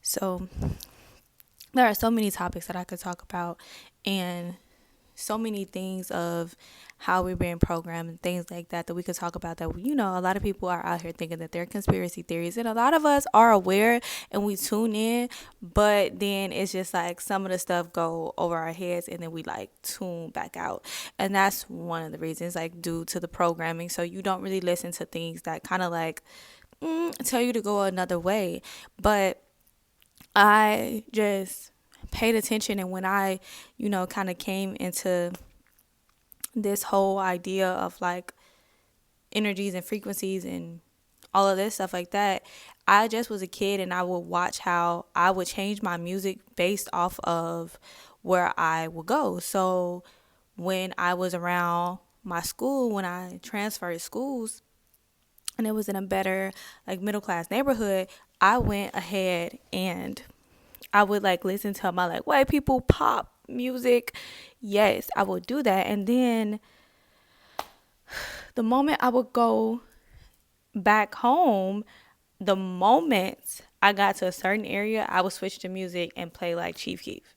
So there are so many topics that I could talk about, and so many things of how we're being programmed and things like that we could talk about, that a lot of people are out here thinking that they're conspiracy theories, and a lot of us are aware and we tune in, but then it's just like some of the stuff go over our heads and then we like tune back out. And that's one of the reasons, like due to the programming. So you don't really listen to things that kind of like tell you to go another way. But I just paid attention, and when I kind of came into this whole idea of like energies and frequencies and all of this stuff like that, I just was a kid and I would watch how I would change my music based off of where I would go. So when I was around my school, when I transferred schools and it was in a better like middle class neighborhood, I went ahead and I would like listen to my like white people pop music. Yes, I would do that. And then the moment I would go back home, the moment I got to a certain area, I would switch to music and play like Chief Keef.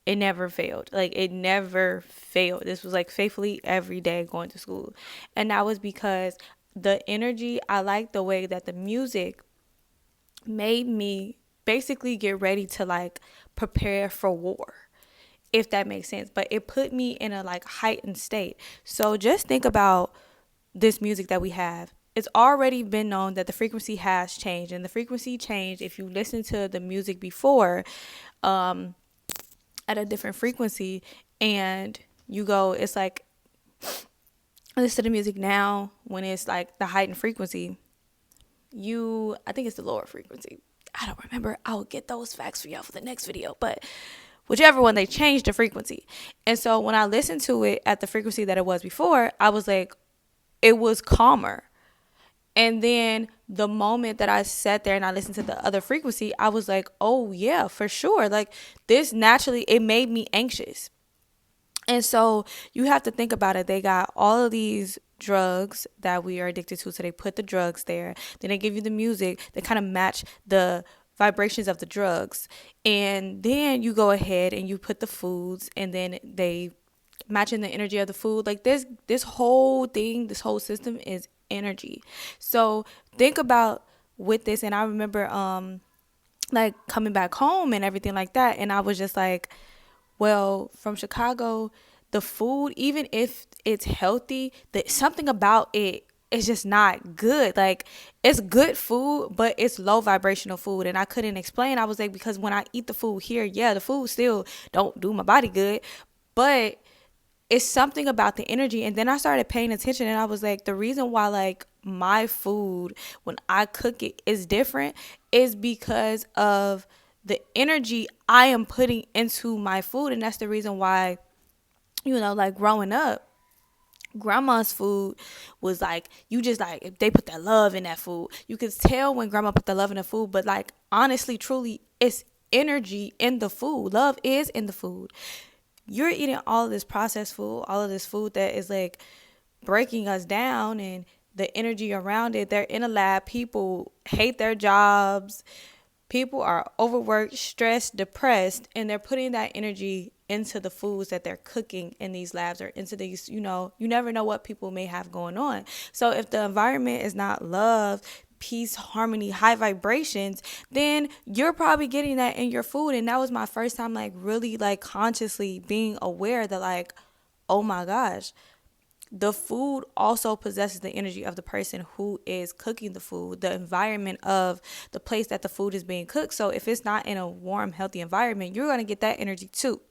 It never failed. Like it never failed. This was like faithfully every day going to school. And that was because the energy, I liked the way that the music made me basically get ready to like prepare for war, if that makes sense. But it put me in a like heightened state. So just think about this music that we have. It's already been known that the frequency has changed, and the frequency changed if you listen to the music before at a different frequency, and you go, it's like, listen to the music now when it's like the heightened frequency. I think it's the lower frequency. I don't remember. I'll get those facts for y'all for the next video. But whichever one, they changed the frequency. And so when I listened to it at the frequency that it was before, I was like, it was calmer. And then the moment that I sat there and I listened to the other frequency, I was like, oh yeah, for sure. Like this naturally, it made me anxious. And so you have to think about it. They got all of these drugs that we are addicted to. So they put the drugs there. Then they give you the music that kind of match the vibrations of the drugs. And then you go ahead and you put the foods, and then they matching the energy of the food. Like this whole thing, this whole system is energy. So think about with this. And I remember like coming back home and everything like that. And I was just like, well, from Chicago, the food, even if it's healthy, something about it is just not good. Like it's good food, but it's low vibrational food. And I couldn't explain. I was like, because when I eat the food here, yeah, the food still don't do my body good, but it's something about the energy. And then I started paying attention, and I was like, the reason why like my food when I cook it is different is because of the energy I am putting into my food. And that's the reason why, like growing up, grandma's food was like, you just like, they put that love in that food. You could tell when grandma put the love in the food, but like honestly, truly, it's energy in the food. Love is in the food. You're eating all of this processed food, all of this food that is like breaking us down, and the energy around it. They're in a lab. People hate their jobs. People are overworked, stressed, depressed, and they're putting that energy into the foods that they're cooking in these labs, or into these, you never know what people may have going on. So if the environment is not love, peace, harmony, high vibrations, then you're probably getting that in your food. And that was my first time like really like consciously being aware that like, oh my gosh, the food also possesses the energy of the person who is cooking the food, the environment of the place that the food is being cooked. So if it's not in a warm, healthy environment, you're going to get that energy too.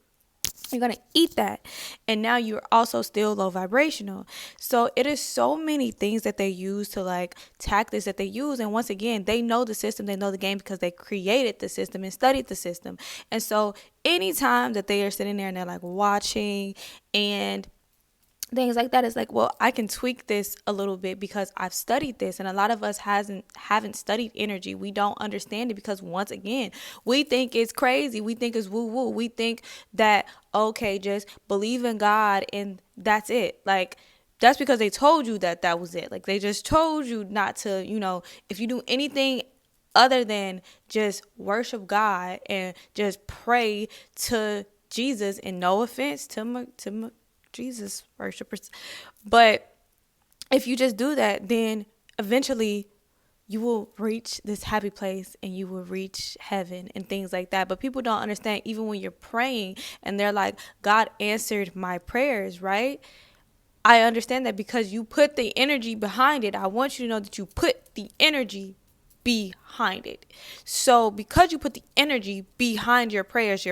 You're going to eat that. And now you're also still low vibrational. So it is so many things that they use to like tactics that they use. And once again, they know the system, they know the game, because they created the system and studied the system. And so anytime that they are sitting there and they're like watching and things like that, is like, well, I can tweak this a little bit because I've studied this. And a lot of us haven't studied energy. We don't understand it because, once again, we think it's crazy. We think it's woo woo. We think that, okay, just believe in God and that's it. Like, that's because they told you that was it. Like, they just told you not to, if you do anything other than just worship God and just pray to Jesus. And no offense to my Jesus worshipers, but if you just do that, then eventually you will reach this happy place and you will reach heaven and things like that. But people don't understand, even when you're praying and they're like, God answered my prayers, right? I understand that because you put the energy behind it. I want you to know that you put the energy behind it. So because you put the energy behind your prayers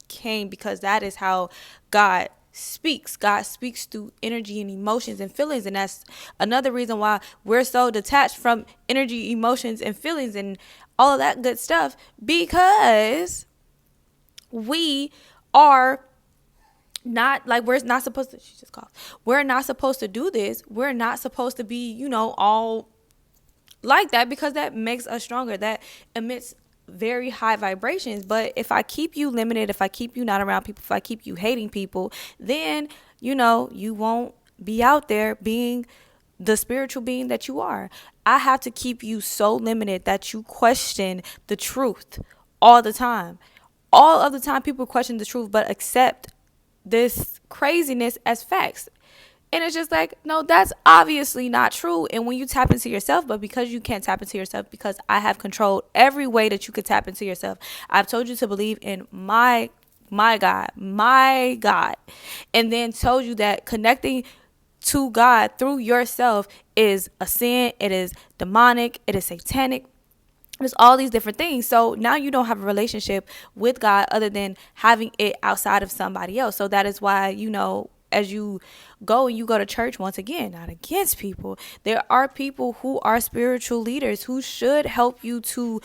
came, because that is how God speaks. God speaks through energy and emotions and feelings. And that's another reason why we're so detached from energy, emotions, and feelings and all of that good stuff, because we are not like, we're not supposed to, she just called, we're not supposed to do this. We're not supposed to be, all like that, because that makes us stronger. That emits very high vibrations. But if I keep you limited, if I keep you not around people, if I keep you hating people, then you won't be out there being the spiritual being that you are. I have to keep you so limited that you question the truth all the time. All of the time people question the truth but accept this craziness as facts. And it's just like, no, that's obviously not true. And when you tap into yourself, but because you can't tap into yourself, because I have controlled every way that you could tap into yourself. I've told you to believe in my God, and then told you that connecting to God through yourself is a sin. It is demonic. It is satanic. There's all these different things. So now you don't have a relationship with God other than having it outside of somebody else. So that is why, as you go and you go to church, once again, not against people, there are people who are spiritual leaders who should help you to,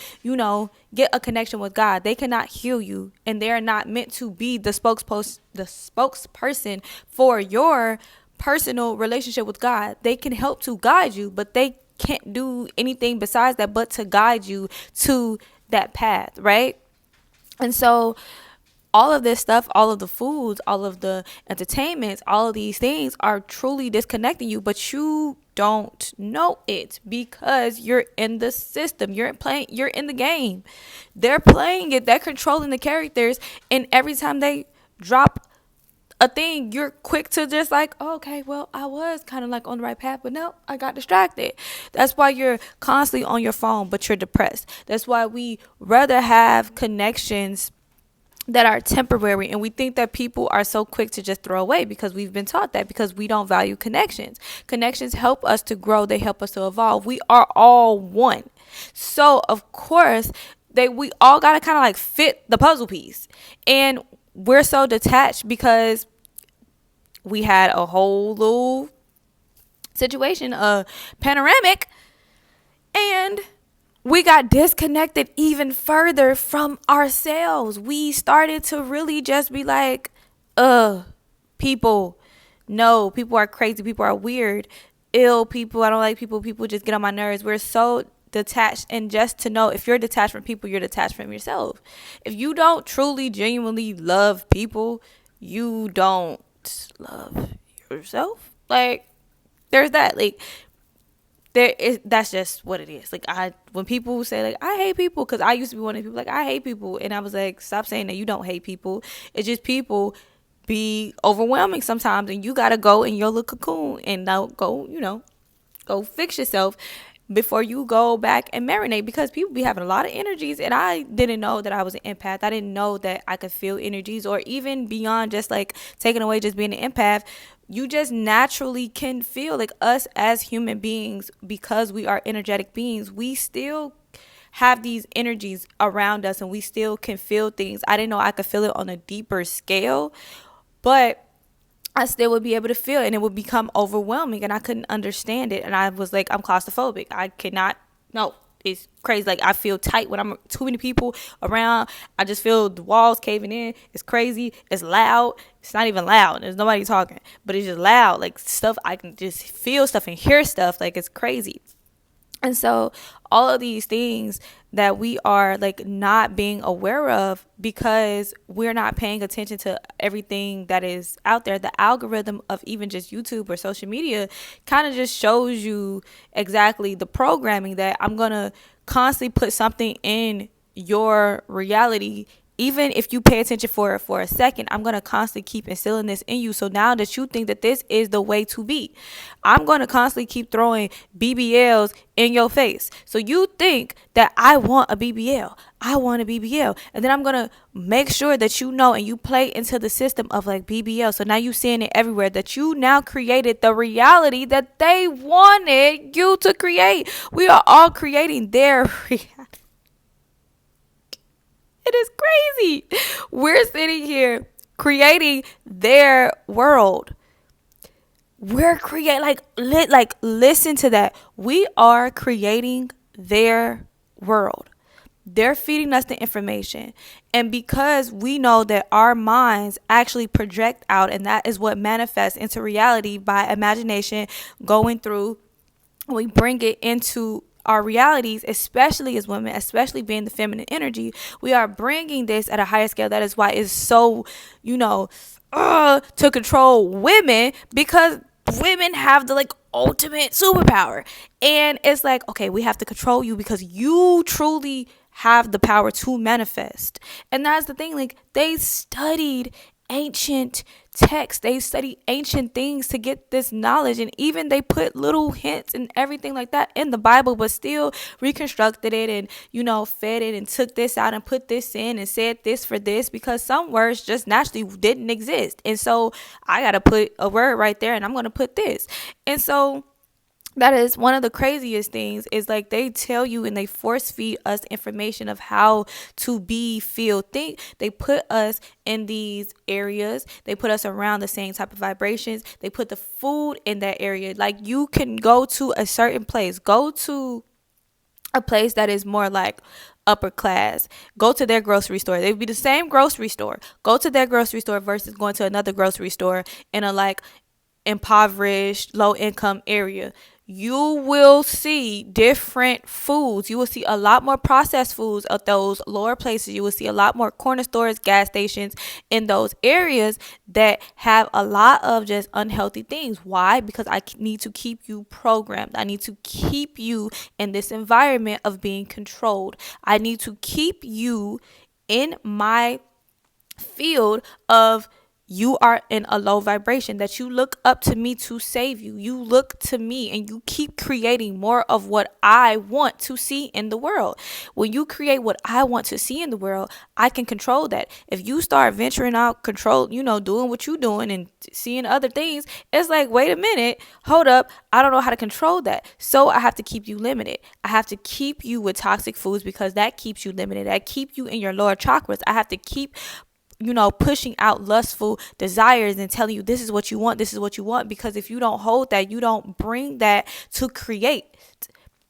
get a connection with God. They cannot heal you, and they're not meant to be the spokesperson for your personal relationship with God. They can help to guide you, but they can't do anything besides that but to guide you to that path, right? And so all of this stuff, all of the foods, all of the entertainments, all of these things are truly disconnecting you, but you don't know it because you're in the system. You're in the game. They're playing it. They're controlling the characters, and every time they drop a thing, you're quick to just like, oh, okay, well, I was kind of like on the right path, but no, I got distracted. That's why you're constantly on your phone, but you're depressed. That's why we rather have connections that are temporary, and we think that people are so quick to just throw away, because we've been taught that, because we don't value connections. Connections help us to grow. They help us to evolve. We are all one. So of course we all got to kind of like fit the puzzle piece, and we're so detached because we had a whole little situation, a panoramic, and we got disconnected even further from ourselves. We started to really just be like, people, no, people are crazy. People are weird, ill people. I don't like people. People just get on my nerves. We're so detached. And just to know, if you're detached from people, you're detached from yourself. If you don't truly, genuinely love people, you don't love yourself. Like, there's that. Like, that's just what it is. Like, when people say like I hate people, because I used to be one of the people like I hate people, and I was like, stop saying that you don't hate people. It's just people be overwhelming sometimes, and you gotta go in your little cocoon and now go fix yourself before you go back and marinate, because people be having a lot of energies, and I didn't know that I was an empath. I didn't know that I could feel energies, or even beyond just like taking away just being an empath. You just naturally can feel, like, us as human beings, because we are energetic beings, we still have these energies around us, and we still can feel things. I didn't know I could feel it on a deeper scale, but I still would be able to feel it, and it would become overwhelming, and I couldn't understand it. And I was like, I'm claustrophobic. I cannot, no, it's crazy. Like, I feel tight when I'm too many people around. I just feel the walls caving in. It's crazy. It's loud. It's not even loud. There's nobody talking, but it's just loud. Like, stuff, I can just feel stuff and hear stuff. Like, it's crazy. And so all of these things that we are like not being aware of, because we're not paying attention to everything that is out there. The algorithm of even just YouTube or social media kind of just shows you exactly the programming that I'm going to constantly put something in your reality, even if you pay attention for a second, I'm going to constantly keep instilling this in you. So now that you think that this is the way to be, I'm going to constantly keep throwing BBLs in your face. So you think that I want a BBL. I want a BBL. And then I'm going to make sure that you know and you play into the system of like BBL. So now you seeing it everywhere, that you now created the reality that they wanted you to create. We are all creating their reality. It is crazy. We're sitting here creating their world. We're creating like listen to that. We are creating their world. They're feeding us the information. And because we know that our minds actually project out, and that is what manifests into reality by imagination going through, we bring it into our realities, especially as women, especially being the feminine energy, we are bringing this at a higher scale. That is why it's so, to control women, because women have the like ultimate superpower. And it's like, okay, we have to control you because you truly have the power to manifest. And that's the thing, like they studied ancient texts, they study ancient things to get this knowledge, and even they put little hints and everything like that in the Bible, but still reconstructed it and fed it and took this out and put this in and said this for this, because some words just naturally didn't exist. And so I gotta put a word right there and I'm gonna put this. And so that is one of the craziest things, is like they tell you and they force feed us information of how to be, feel, think. They put us in these areas. They put us around the same type of vibrations. They put the food in that area. Like you can go to a certain place, go to a place that is more like upper class, go to their grocery store. They would be the same grocery store. Go to their grocery store versus going to another grocery store in a like impoverished, low income area. You will see different foods. You will see a lot more processed foods at those lower places. You will see a lot more corner stores, gas stations in those areas that have a lot of just unhealthy things. Why? Because I need to keep you programmed. I need to keep you in this environment of being controlled. I need to keep you in my field of you are in a low vibration, that you look up to me to save you. You look to me and you keep creating more of what I want to see in the world. When you create what I want to see in the world, I can control that. If you start venturing out, doing what you're doing and seeing other things, it's like, wait a minute, hold up. I don't know how to control that. So I have to keep you limited. I have to keep you with toxic foods because that keeps you limited. That keep you in your lower chakras. I have to keep pushing out lustful desires and telling you this is what you want, because if you don't hold that, you don't bring that to create.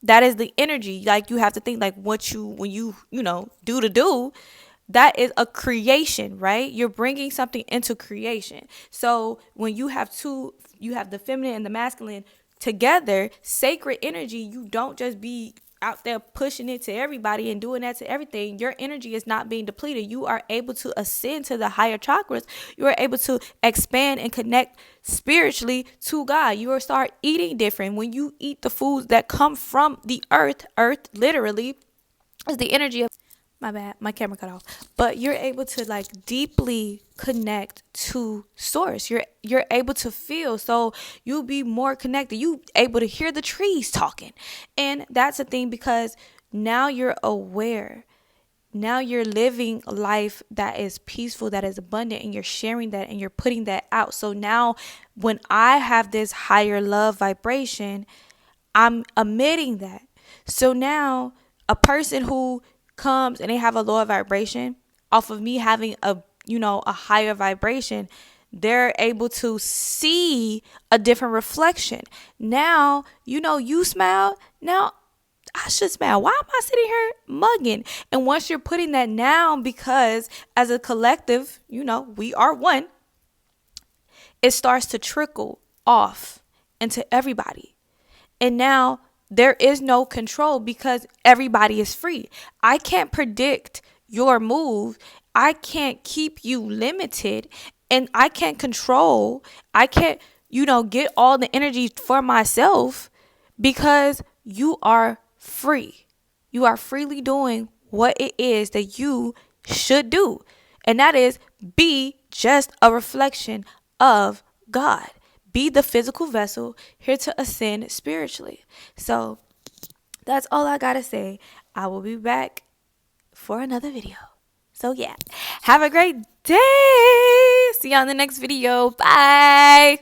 That is the energy. Like you have to think like when you do, that is a creation, right? You're bringing something into creation. So when you have the feminine and the masculine together, sacred energy, you don't just be out there pushing it to everybody and doing that to everything. Your energy is not being depleted. You are able to ascend to the higher chakras. You are able to expand and connect spiritually to God. You will start eating different. When you eat the foods that come from the earth literally is the energy of, my bad, my camera cut off. But you're able to like deeply connect to source. You're able to feel, so you'll be more connected. You able to hear the trees talking. And that's the thing, because now you're aware. Now you're living life that is peaceful, that is abundant, and you're sharing that and you're putting that out. So now when I have this higher love vibration, I'm emitting that. So now a person who comes and they have a lower vibration off of me having a higher vibration, they're able to see a different reflection. Now you smile, now I should smile. Why am I sitting here mugging? And once you're putting that now, because as a collective, we are one, it starts to trickle off into everybody. And now there is no control because everybody is free. I can't predict your move. I can't keep you limited, and I can't control. I can't, get all the energy for myself because you are free. You are freely doing what it is that you should do. And that is be just a reflection of God. Be the physical vessel here to ascend spiritually. So that's all I got to say. I will be back for another video. So yeah, have a great day. See you on the next video. Bye.